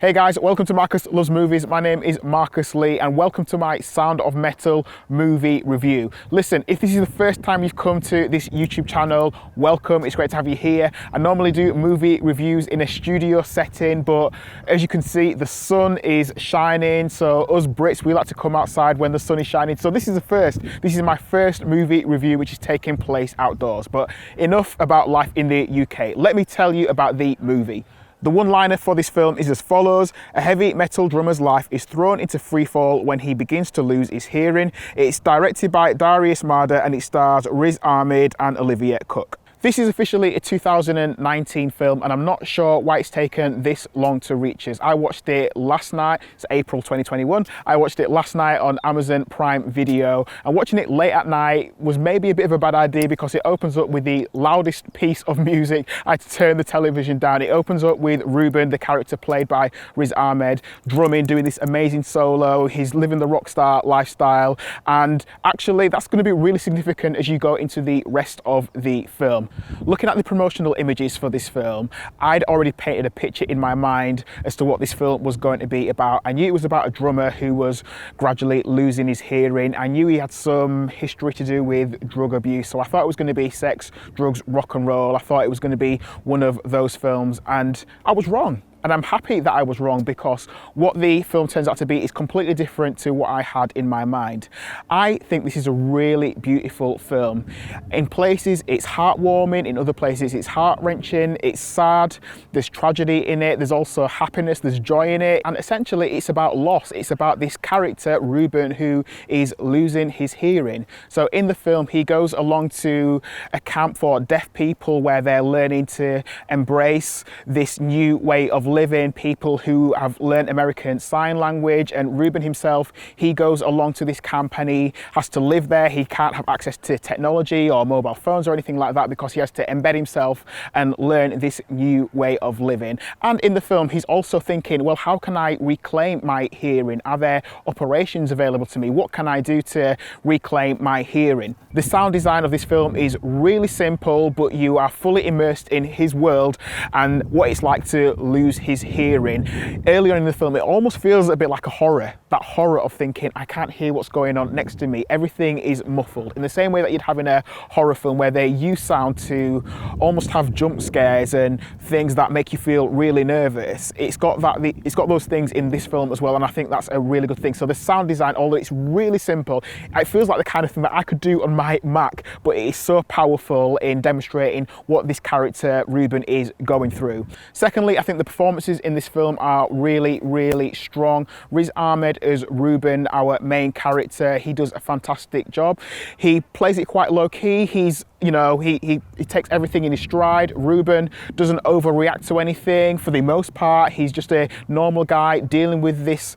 Hey guys, welcome to Marcus Loves Movies. My name is Marcus Lee and welcome to my Sound of Metal movie review. Listen, if this is the first time you've come to this YouTube channel, welcome. It's great to have you here. I normally do movie reviews in a studio setting, but as you can see, the sun is shining. So us Brits, we like to come outside when the sun is shining. So this is the first. This is my first movie review which is taking place outdoors. But enough about life in the UK. Let me tell you about the movie. The one-liner for this film is as follows: a heavy metal drummer's life is thrown into freefall when he begins to lose his hearing. It's directed by Darius Marder and it stars Riz Ahmed and Olivia Cooke. This is officially a 2019 film and I'm not sure why it's taken this long to reach us. I watched it last night, it's April 2021. I watched it last night on Amazon Prime Video, and watching it late at night was maybe a bit of a bad idea because it opens up with the loudest piece of music. I had to turn the television down. It opens up with Ruben, the character played by Riz Ahmed, drumming, doing this amazing solo. He's living the rock star lifestyle, and actually that's going to be really significant as you go into the rest of the film. Looking at the promotional images for this film, I'd already painted a picture in my mind as to what this film was going to be about. I knew it was about a drummer who was gradually losing his hearing. I knew he had some history to do with drug abuse, so I thought it was going to be sex, drugs, rock and roll. I thought it was going to be one of those films, and I was wrong. And I'm happy that I was wrong because what the film turns out to be is completely different to what I had in my mind. I think this is a really beautiful film. In places it's heartwarming, in other places it's heart-wrenching, it's sad, there's tragedy in it, there's also happiness, there's joy in it, and essentially it's about loss. It's about this character, Ruben, who is losing his hearing. So in the film he goes along to a camp for deaf people where they're learning to embrace this new way of living, people who have learned American Sign Language. And Ruben himself, he goes along to this camp and he has to live there. He can't have access to technology or mobile phones or anything like that because he has to embed himself and learn this new way of living. And in the film he's also thinking, well, how can I reclaim my hearing? Are there operations available to me? What can I do to reclaim my hearing? The sound design of this film is really simple, but you are fully immersed in his world and what it's like to lose his hearing. Earlier in the film, it almost feels a bit like a horror. That horror of thinking, I can't hear what's going on next to me. Everything is muffled. In the same way that you'd have in a horror film where they use sound to almost have jump scares and things that make you feel really nervous. It's got those things in this film as well, and I think that's a really good thing. So the sound design, although it's really simple, it feels like the kind of thing that I could do on my Mac, but it is so powerful in demonstrating what this character, Ruben, is going through. Secondly, I think the performances in this film are really, really strong. Riz Ahmed as Ruben, our main character, he does a fantastic job. He plays it quite low key. He's, you know, he takes everything in his stride. Ruben doesn't overreact to anything. For the most part, he's just a normal guy dealing with this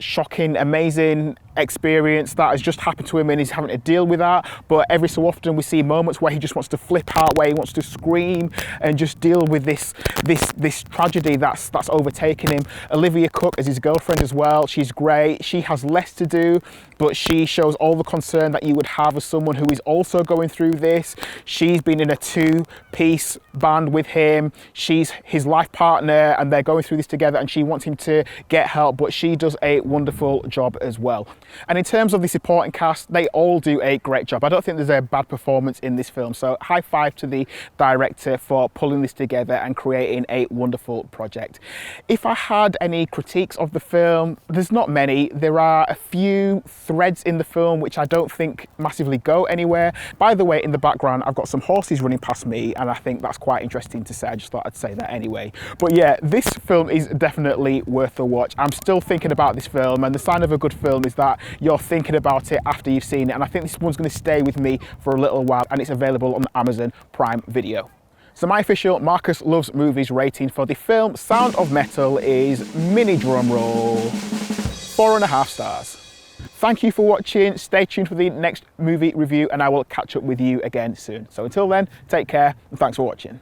shocking, amazing experience that has just happened to him and he's having to deal with that. But every so often we see moments where he just wants to flip out, where he wants to scream and just deal with this tragedy that's overtaken him. Olivia Cooke as his girlfriend as well, she's great. She has less to do, but she shows all the concern that you would have as someone who is also going through this. She's been in a two-piece band with him. She's his life partner and they're going through this together and she wants him to get help, but she does a wonderful job as well. And in terms of the supporting cast, they all do a great job. I don't think there's a bad performance in this film. So high five to the director for pulling this together and creating a wonderful project. If I had any critiques of the film, there's not many. There are a few threads in the film which I don't think massively go anywhere. By the way, in the background, I've got some horses running past me and I think that's quite interesting to say. I just thought I'd say that anyway. But yeah, this film is definitely worth a watch. I'm still thinking about this film, and the sign of a good film is that you're thinking about it after you've seen it, and I think this one's going to stay with me for a little while, and it's available on Amazon Prime Video. So my official Marcus Loves Movies rating for the film Sound of Metal is, mini drum roll, 4.5 stars. Thank you for watching. Stay tuned for the next movie review and I will catch up with you again soon. So until then, take care and thanks for watching.